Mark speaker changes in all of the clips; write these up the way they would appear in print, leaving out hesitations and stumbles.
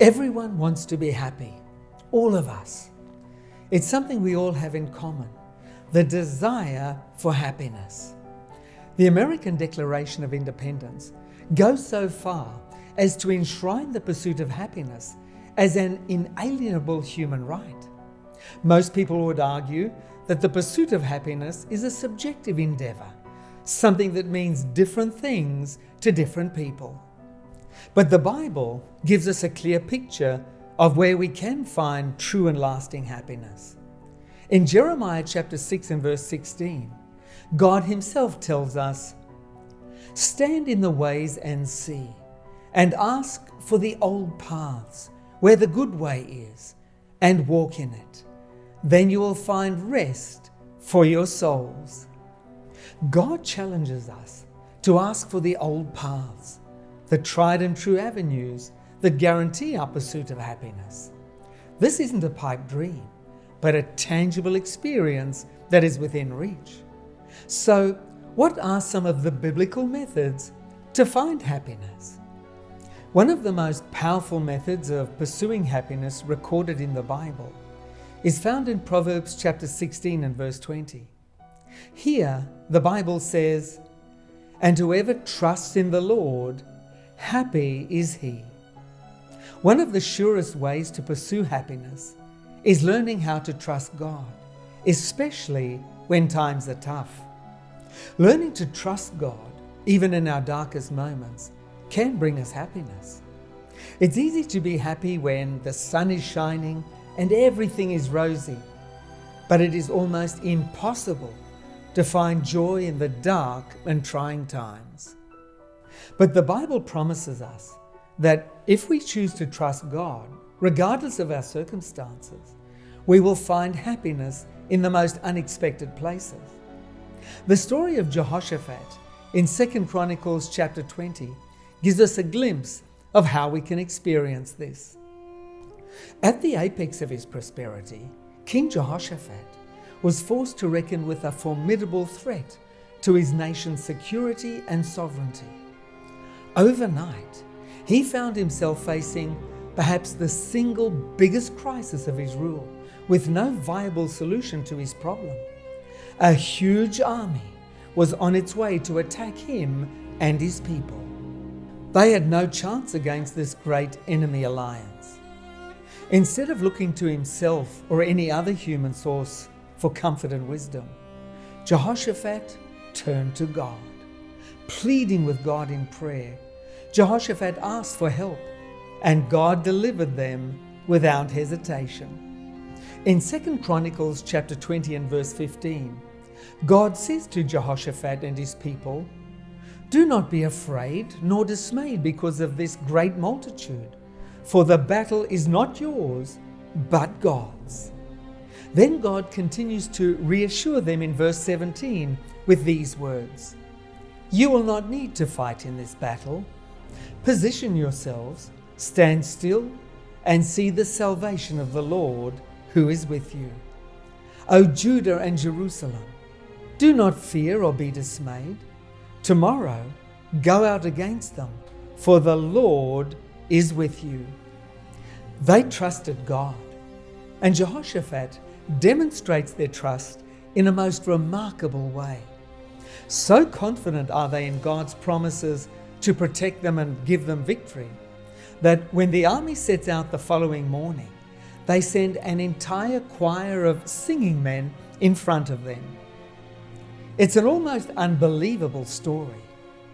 Speaker 1: Everyone wants to be happy, all of us. It's something we all have in common, the desire for happiness. The American Declaration of Independence goes so far as to enshrine the pursuit of happiness as an inalienable human right. Most people would argue that the pursuit of happiness is a subjective endeavour, something that means different things to different people. But the Bible gives us a clear picture of where we can find true and lasting happiness. In Jeremiah chapter 6 and verse 16, God himself tells us, "Stand in the ways and see, and ask for the old paths, where the good way is, and walk in it. Then you will find rest for your souls." God challenges us to ask for the old paths, the tried and true avenues that guarantee our pursuit of happiness. This isn't a pipe dream, but a tangible experience that is within reach. So, what are some of the biblical methods to find happiness? One of the most powerful methods of pursuing happiness recorded in the Bible is found in Proverbs chapter 16 and verse 20. Here, the Bible says, "And whoever trusts in the Lord, happy is he." One of the surest ways to pursue happiness is learning how to trust God, especially when times are tough. Learning to trust God, even in our darkest moments, can bring us happiness. It's easy to be happy when the sun is shining and everything is rosy, but it is almost impossible to find joy in the dark and trying times. But the Bible promises us that if we choose to trust God, regardless of our circumstances, we will find happiness in the most unexpected places. The story of Jehoshaphat in 2 Chronicles chapter 20 gives us a glimpse of how we can experience this. At the apex of his prosperity, King Jehoshaphat was forced to reckon with a formidable threat to his nation's security and sovereignty. Overnight, he found himself facing perhaps the single biggest crisis of his rule, with no viable solution to his problem. A huge army was on its way to attack him and his people. They had no chance against this great enemy alliance. Instead of looking to himself or any other human source for comfort and wisdom, Jehoshaphat turned to God. Pleading with God in prayer, Jehoshaphat asked for help, and God delivered them without hesitation. In 2 Chronicles chapter 20 and verse 15, God says to Jehoshaphat and his people, "Do not be afraid nor dismayed because of this great multitude, for the battle is not yours, but God's." Then God continues to reassure them in verse 17 with these words, "You will not need to fight in this battle. Position yourselves, stand still, and see the salvation of the Lord who is with you. O Judah and Jerusalem, do not fear or be dismayed. Tomorrow go out against them, for the Lord is with you." They trusted God, and Jehoshaphat demonstrates their trust in a most remarkable way. So confident are they in God's promises to protect them and give them victory, that when the army sets out the following morning, they send an entire choir of singing men in front of them. It's an almost unbelievable story.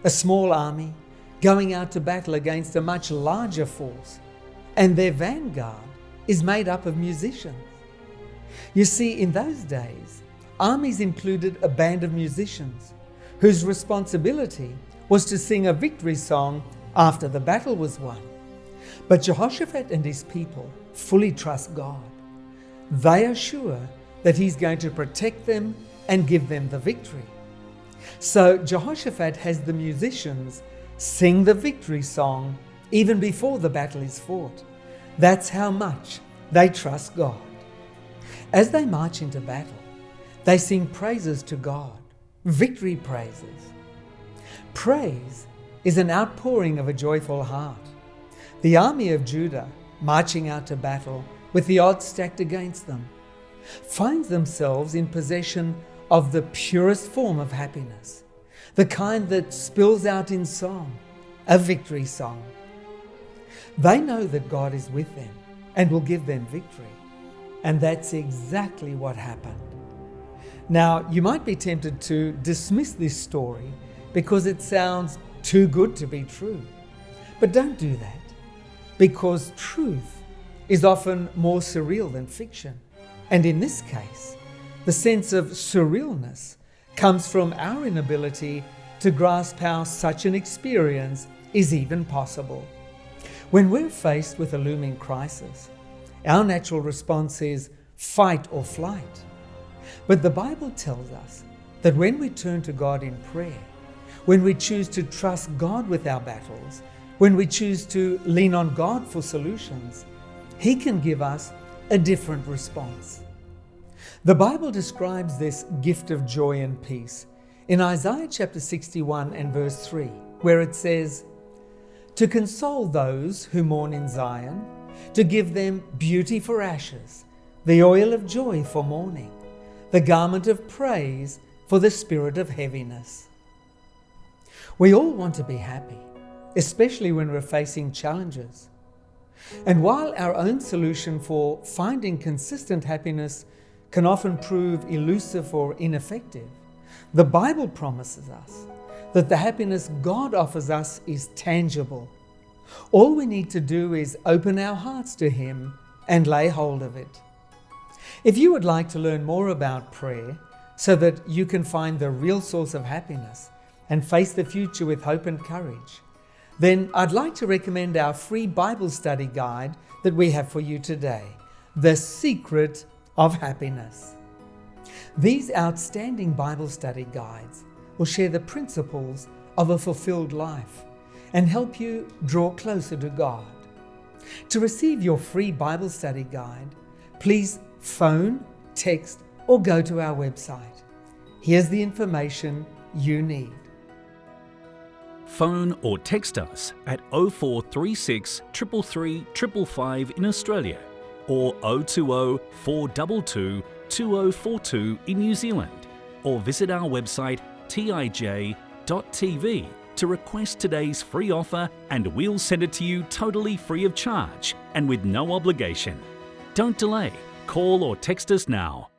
Speaker 1: A small army going out to battle against a much larger force, and their vanguard is made up of musicians. You see, in those days, armies included a band of musicians whose responsibility was to sing a victory song after the battle was won. But Jehoshaphat and his people fully trust God. They are sure that he's going to protect them and give them the victory. So Jehoshaphat has the musicians sing the victory song even before the battle is fought. That's how much they trust God. As they march into battle, they sing praises to God, victory praises. Praise is an outpouring of a joyful heart. The army of Judah marching out to battle with the odds stacked against them, find themselves in possession of the purest form of happiness, the kind that spills out in song, a victory song. They know that God is with them and will give them victory. And that's exactly what happened. Now, you might be tempted to dismiss this story because it sounds too good to be true. But don't do that, because truth is often more surreal than fiction. And in this case, the sense of surrealness comes from our inability to grasp how such an experience is even possible. When we're faced with a looming crisis, our natural response is fight or flight. But the Bible tells us that when we turn to God in prayer, when we choose to trust God with our battles, when we choose to lean on God for solutions, He can give us a different response. The Bible describes this gift of joy and peace in Isaiah chapter 61 and verse 3, where it says, "To console those who mourn in Zion, to give them beauty for ashes, the oil of joy for mourning, the garment of praise for the spirit of heaviness." We all want to be happy, especially when we're facing challenges. And while our own solution for finding consistent happiness can often prove elusive or ineffective, the Bible promises us that the happiness God offers us is tangible. All we need to do is open our hearts to Him and lay hold of it. If you would like to learn more about prayer so that you can find the real source of happiness and face the future with hope and courage, then I'd like to recommend our free Bible study guide that we have for you today, The Secret of Happiness. These outstanding Bible study guides will share the principles of a fulfilled life and help you draw closer to God. To receive your free Bible study guide, please phone, text, or go to our website. Here's the information you need.
Speaker 2: Phone or text us at 0436 333 555 in Australia or 020 422 2042 in New Zealand, or visit our website tij.tv to request today's free offer, and we'll send it to you totally free of charge and with no obligation. Don't delay. Call or text us now.